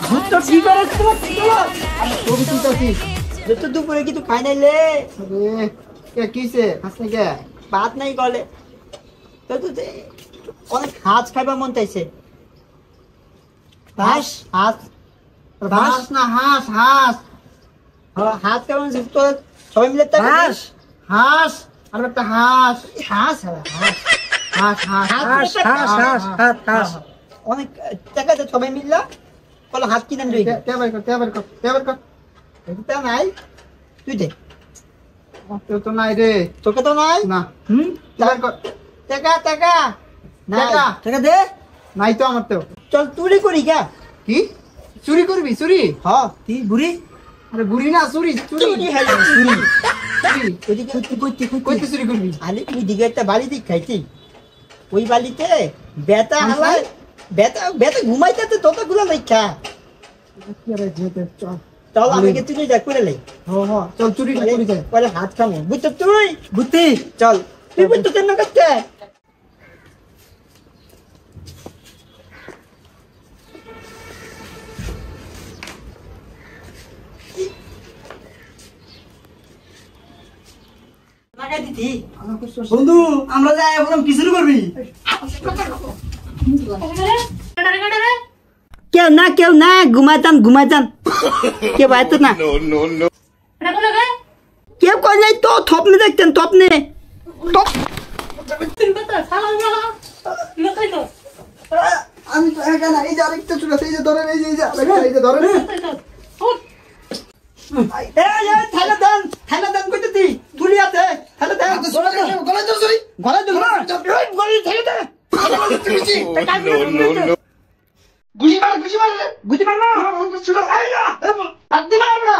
তো কি করে তোমার চলো আমি ছবি তুলতেছি যত দুপুরে কিছু খাই নাইলে আরে কে কিছে হাসনে কে ভাত নাই গলে তো তো অনেক হাঁস খাইবা মন চাইছে হাঁস হাঁস হাঁস না হাঁস হাঁস হাঁস কেমন তো সবাই মিলে হাঁস হাঁস আর একটা হাঁস হাঁস হাঁস হাঁস হাঁস অনেক টাকা তো সবাই মিললা বলো হাত কিনেন রই এটা নাই তুই দে তো নাই রে তোকে তো নাই না টাকা টাকা টাকা টাকা দে নাই তো আমার তো চল চুরি করি কা কি চুরি করবি চুরি হ্যাঁ তুই বুড়ি আরে বুড়ি না চুরি চুরি চুরি হাই চুরি চুরি ওইদিকে কইতে চুরি করবি আলি ওই দিকে একটা বাড়ি দিক খাইছি ওই বাড়িতে বেতা হালাই বেতা বেতা ঘুমাইতে তো তোকে গুলা লেখা কি রে যেতে চল চল আমাকে তুই যা করে লাই চল চুরি করি যাই পরে হাত খামো বুঝছো তুই বুঝতি চল তুই বুঝতো কেন করতে বন্ধু আমরা যাই এখন কি শুরু করবি কেউ না ঘুমাইতাম কেউ বাইতো না কেউ কই নাই তো থপনে দেখতেন থপনে আমি তো একা না এই যে আরেকটা চুল আছে এই যে ধরেন এই যে ধরেন থালা দেন কইতে তুই তুলি আছে থালা দেন গলা ধর সরি গলা ধর গলা ঠেলে দে গুজি মার না চুলা খাই না আদি মার না